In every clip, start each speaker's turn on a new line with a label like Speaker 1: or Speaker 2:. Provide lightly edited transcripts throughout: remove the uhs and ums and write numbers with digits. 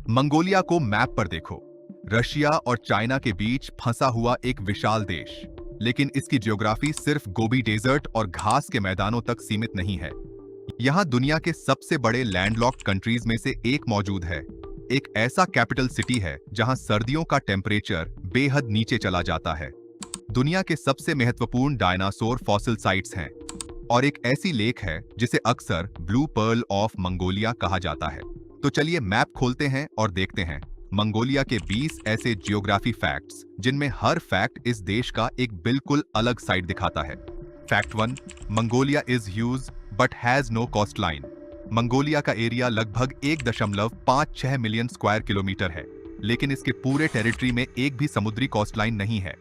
Speaker 1: Mongolia को map पर देखो। रशिया और चाइना के बीच फंसा हुआ एक विशाल देश, लेकिन इसकी ज्योग्राफी सिर्फ गोबी डेजर्ट और घास के मैदानों तक सीमित नहीं है। यहाँ दुनिया के सबसे बड़े लैंडलॉक्ड कंट्रीज में से एक मौजूद है। एक ऐसा कैपिटल सिटी है जहां सर्दियों का टेम्परेचर बेहद नीचे चला जाता है। दुनिया के सबसे महत्वपूर्ण डायनासोर फॉसिल साइट्स हैं और एक ऐसी लेक है जिसे अक्सर ब्लू पर्ल ऑफ मंगोलिया कहा जाता है। तो चलिए मैप खोलते हैं और देखते हैं मंगोलिया के 20 ऐसे जियोग्राफी फैक्ट्स जिनमें हर फैक्ट इस देश का एक बिल्कुल अलग साइड दिखाता है। Fact 1, Mongolia is huge but has no coastline. Mongolia का एरिया लगभग 1.56 मिलियन स्क्वायर किलोमीटर है, लेकिन इसके पूरे टेरिटरी में एक भी समुद्री कोस्ट लाइन नहीं है।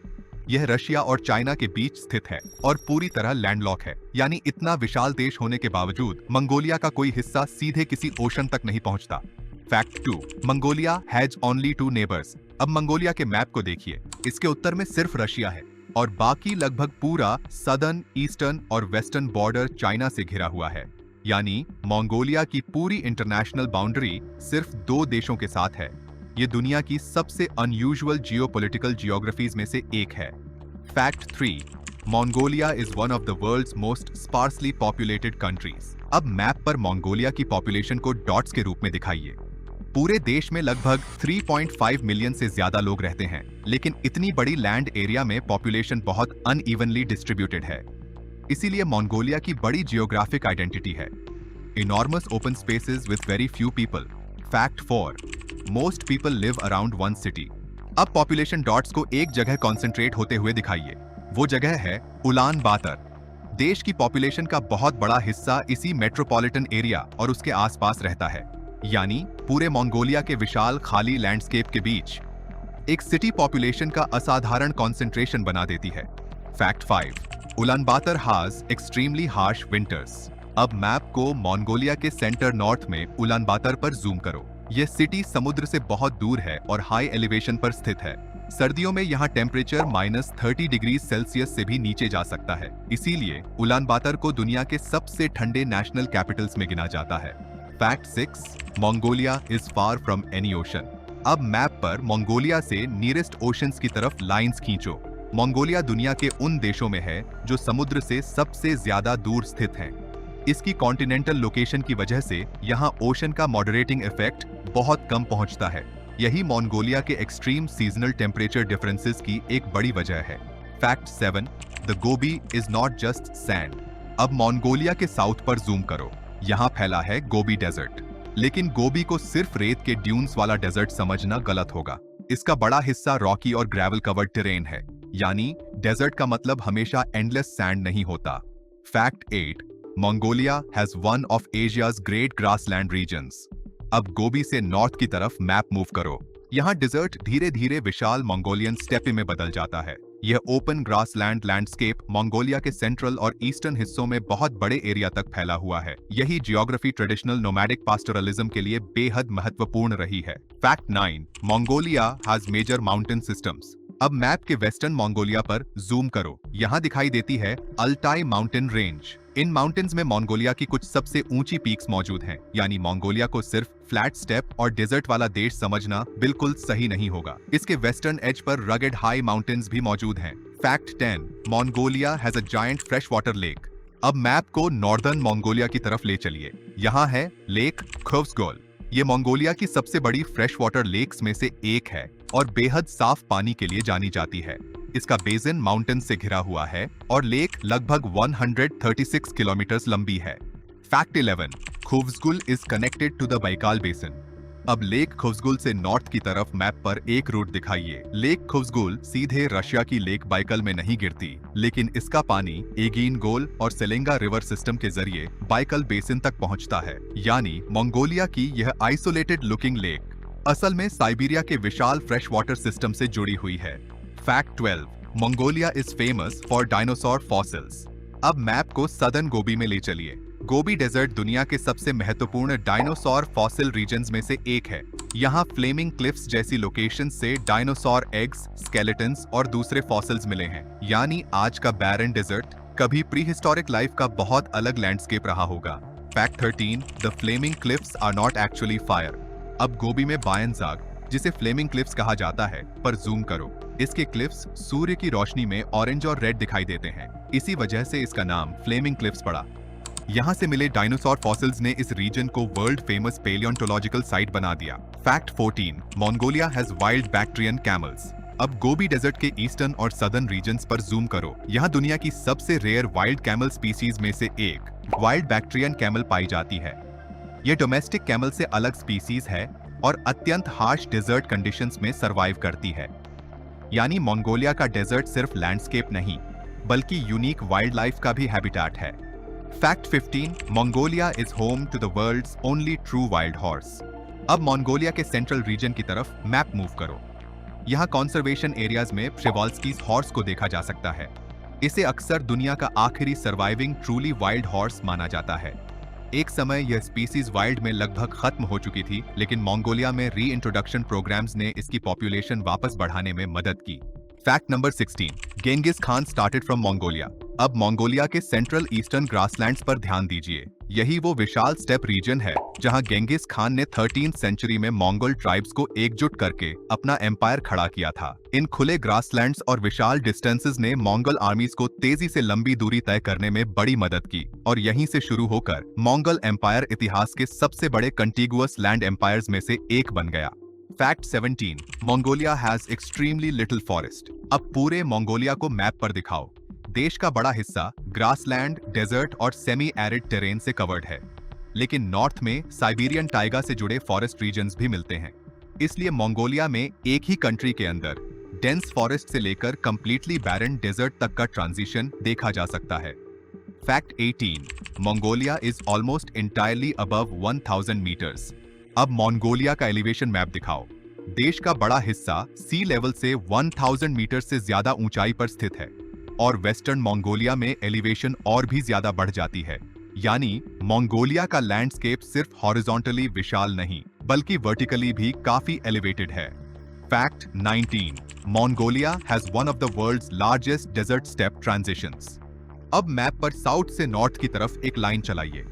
Speaker 1: यह रशिया और चाइना के बीच स्थित है और पूरी तरह लैंडलॉक है, यानी इतना विशाल देश होने के बावजूद मंगोलिया का कोई हिस्सा सीधे किसी ओशन तक नहीं पहुंचता। Fact 2, Mongolia has only 2 neighbours. अब मंगोलिया के मैप को देखिए, इसके उत्तर में सिर्फ रशिया है और बाकी लगभग पूरा सदर्न, ईस्टर्न और वेस्टर्न बॉर्डर चाइना से घिरा हुआ है। यानी मंगोलिया की पूरी इंटरनेशनल बाउंड्री सिर्फ 2 देशों के साथ है। ये दुनिया की सबसे अनयूजुअल जियोपॉलिटिकल जियोग्राफीज में से एक है। Fact 3, Mongolia is one of the world's most sparsely populated countries. अब मैप पर मंगोलिया की पॉपुलेशन को डॉट्स के रूप में दिखाइए। पूरे देश में लगभग 3.5 मिलियन से ज्यादा लोग रहते हैं, लेकिन इतनी बड़ी लैंड एरिया में पॉपुलेशन बहुत अनइवनली डिस्ट्रीब्यूटेड है। इसीलिए मंगोलिया की बड़ी जियोग्राफिक आइडेंटिटी है। Enormous open spaces with very few people. Fact 4, most people live around one city. अब पॉपुलेशन डॉट्स को एक जगह कॉन्सेंट्रेट होते हुए दिखाइए। वो जगह है उलान बातर। देश की पॉपुलेशन का बहुत बड़ा हिस्सा इसी मेट्रोपॉलिटन एरिया और उसके आसपास रहता है, यानी पूरे मंगोलिया के विशाल खाली लैंडस्केप के बीच एक सिटी पॉपुलेशन का असाधारण कॉन्सेंट्रेशन बना देती है। Fact 5, Ulaanbaatar has extremely harsh winters. अब मैप को मंगोलिया के सेंटर नॉर्थ में उलान बातर पर जूम करो। यह सिटी समुद्र से बहुत दूर है और हाई एलिवेशन पर स्थित है। सर्दियों में यहाँ टेम्परेचर -30 डिग्री सेल्सियस से भी नीचे जा सकता है। इसीलिए उलान बातर को दुनिया के सबसे ठंडे नेशनल कैपिटल्स में गिना जाता है। Fact 6, Mongolia is far from any ocean. अब मैप पर मंगोलिया से नियरेस्ट ओशंस की तरफ लाइंस खींचो। मंगोलिया दुनिया के उन देशों में है जो समुद्र से सबसे ज्यादा दूर स्थित हैं। इसकी कॉन्टिनेंटल लोकेशन की वजह से यहाँ ओशन का मॉडरेटिंग इफेक्ट बहुत कम पहुंचता है। यही मंगोलिया के एक्सट्रीम सीजनल टेम्परेचर डिफरेंसेस की एक बड़ी वजह है। Fact 7, the Gobi is not just sand. अब मंगोलिया के साउथ पर जूम करो। यहाँ फैला है गोबी डेजर्ट, लेकिन गोबी को सिर्फ रेत के ड्यून्स वाला डेजर्ट समझना गलत होगा। इसका बड़ा हिस्सा रॉकी और ग्रेवल कवर्ड टेरेन है, यानी डेजर्ट का मतलब हमेशा एंडलेस सैंड नहीं होता। Fact 8, Mongolia has one of Asia's great grassland regions. अब गोबी से नॉर्थ की तरफ मैप मूव करो। यहाँ डिजर्ट धीरे धीरे विशाल मंगोलियन स्टेपे में बदल जाता है। यह ओपन ग्रासलैंड लैंडस्केप मंगोलिया के सेंट्रल और ईस्टर्न हिस्सों में बहुत बड़े एरिया तक फैला हुआ है। यही जियोग्राफी ट्रेडिशनल नोमैडिक पास्टोरलिज्म के लिए बेहद महत्वपूर्ण रही है। Fact 9, Mongolia has major mountain systems. अब मैप के वेस्टर्न मंगोलिया पर जूम करो। यहाँ दिखाई देती है अल्टाई माउंटेन रेंज। इन माउंटेन्स में मंगोलिया की कुछ सबसे ऊंची पीक्स मौजूद हैं, यानी मंगोलिया को सिर्फ फ्लैट स्टेप और डेजर्ट वाला देश समझना बिल्कुल सही नहीं होगा। इसके वेस्टर्न एज पर रगेड हाई माउंटेन्स भी मौजूद हैं। Fact 10, Mongolia has a giant fresh water lake. अब मैप को नॉर्दर्न मंगोलिया की तरफ ले चलिए। यहाँ है लेक खोव्सगोल। ये मंगोलिया की सबसे बड़ी फ्रेश वाटर लेक्स में से एक है और बेहद साफ पानी के लिए जानी जाती है। इसका बेसिन माउंटेन से घिरा हुआ है और लेक लगभग 136 किलोमीटर लंबी है। Fact 11, Khovsgol is connected to the Baikal basin. अब लेक खोव्सगुल से नॉर्थ की तरफ मैप पर एक रूट दिखाइए। लेक खोव्सगुल सीधे रशिया की लेक बाइकल में नहीं गिरती, लेकिन इसका पानी एगीन गोल और सेलेंगा रिवर सिस्टम के जरिए बाइकल बेसिन तक पहुंचता है। यानी मंगोलिया की यह आइसोलेटेड लुकिंग लेक असल में साइबेरिया के विशाल फ्रेश वाटर सिस्टम से जुड़ी हुई है। Fact 12, Mongolia is famous for dinosaur fossils. अब मैप को सदर्न गोबी में ले चलिए। गोबी डेजर्ट दुनिया के सबसे महत्वपूर्ण डायनासोर फॉसिल रीजन्स में से एक है। यहाँ फ्लेमिंग क्लिफ्स जैसी लोकेशन से डायनासोर एग्स, स्केलेटन्स और दूसरे फॉसिल्स मिले हैं। यानी आज का बैरन डेजर्ट कभी प्रीहिस्टोरिक लाइफ का बहुत अलग लैंडस्केप रहा होगा। Fact 13, the Flaming Cliffs are not actually fire. अब गोबी में बायनजाग, जिसे फ्लेमिंग क्लिफ्स कहा जाता है, पर जूम करो। इसके क्लिफ्स सूर्य की रोशनी में ऑरेंज और रेड दिखाई देते हैं, इसी वजह से इसका नाम फ्लेमिंग क्लिफ्स पड़ा। यहाँ से मिले डायनासोर फॉसिल्स ने इस रीजन को वर्ल्ड फेमस पेलियोंटोलॉजिकल साइट बना दिया। Fact 14, Mongolia has wild Bactrian camels. अब गोबी डेजर्ट के ईस्टर्न और सदर्न रीजन्स पर जूम करो। यहाँ दुनिया की सबसे रेयर वाइल्ड कैमल स्पीसीज में से एक वाइल्ड बैक्ट्रियन कैमल पाई जाती है। ये डोमेस्टिक कैमल से अलग स्पीसीज है और अत्यंत हार्श डेजर्ट कंडीशंस में सरवाइव करती है। यानी मंगोलिया का डेजर्ट सिर्फ लैंडस्केप नहीं, बल्कि यूनिक वाइल्ड लाइफ का भी हैबिटेट है। Fact 15, Mongolia is home to the world's only true wild horse. अब मंगोलिया के सेंट्रल रीजन की तरफ मैप मूव करो। यहाँ कंजर्वेशन एरियाज में प्रेवोल्स्कीज हॉर्स को देखा जा सकता है। इसे अक्सर दुनिया का आखिरी सर्वाइविंग ट्रूली वाइल्ड हॉर्स माना जाता है। एक समय यह स्पीसीज वाइल्ड में लगभग खत्म हो चुकी थी, लेकिन मंगोलिया में री इंट्रोडक्शन प्रोग्राम्स ने इसकी पॉपुलेशन वापस बढ़ाने में मदद की। Fact number 16, Genghis Khan started from Mongolia. अब मंगोलिया के सेंट्रल ईस्टर्न ग्रासलैंड्स पर ध्यान दीजिए। यही वो विशाल स्टेप रीजन है जहां गेंगिस खान ने 13th सेंचुरी में मंगोल ट्राइब्स को एकजुट करके अपना एम्पायर खड़ा किया था। इन खुले ग्रासलैंड्स और विशाल डिस्टेंसेस ने मंगोल आर्मीज को तेजी से लंबी दूरी तय करने में बड़ी मदद की और यहीं से शुरू होकर मंगोल एम्पायर इतिहास के सबसे बड़े कंटिगुअस लैंड एम्पायर्स में से एक बन गया। Fact 17, Mongolia has extremely little forest. अब पूरे मंगोलिया को मैप पर दिखाओ। देश का बड़ा हिस्सा ग्रासलैंड, डेजर्ट और सेमी एरिड टेरेन से कवर्ड है, लेकिन नॉर्थ में साइबेरियन टाइगा से जुड़े फॉरेस्ट रीजन्स भी मिलते हैं। इसलिए मंगोलिया में एक ही कंट्री के अंदर डेंस फॉरेस्ट से लेकर कंप्लीटली बैरन डेजर्ट तक का ट्रांजिशन देखा जा सकता है। Fact 18, Mongolia is almost entirely above 1000 metres. अब मंगोलिया का एलिवेशन मैप दिखाओ। देश का बड़ा हिस्सा सी लेवल से 1000 मीटर से ज्यादा ऊंचाई पर स्थित है और वेस्टर्न मंगोलिया में एलिवेशन और भी ज्यादा बढ़ जाती है। यानी मंगोलिया का लैंडस्केप सिर्फ हॉरिजॉन्टली विशाल नहीं, बल्कि वर्टिकली भी काफी एलिवेटेड है। Fact 19, Mongolia has one of the world's largest desert steppe transitions. अब मैप पर साउथ से नॉर्थ की तरफ एक लाइन चलाइए।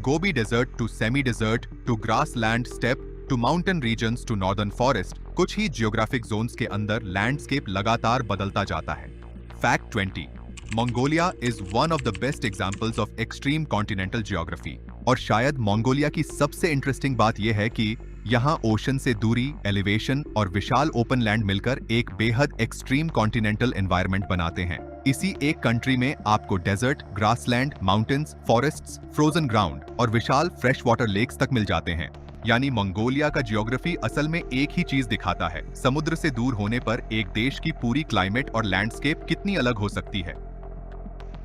Speaker 1: Gobi desert to semi desert to grassland steppe to mountain regions to northern forest. कुछ ही जियोग्राफिक जोन्स के अंदर लैंडस्केप लगातार बदलता जाता है। Fact 20, Mongolia is one of the best examples of extreme continental geography. और शायद मंगोलिया की सबसे इंटरेस्टिंग बात यह है कि यहाँ ओशन से दूरी, एलिवेशन और विशाल ओपन लैंड मिलकर एक बेहद एक्सट्रीम कॉन्टिनेंटल एनवायरनमेंट बनाते हैं। इसी एक कंट्री में आपको desert, grassland, mountains, forests, frozen ground और विशाल फ्रेश वाटर लेक्स तक मिल जाते हैं। यानी मंगोलिया का जियोग्राफी असल में एक ही चीज दिखाता है, समुद्र से दूर होने पर एक देश की पूरी क्लाइमेट और लैंडस्केप कितनी अलग हो सकती है।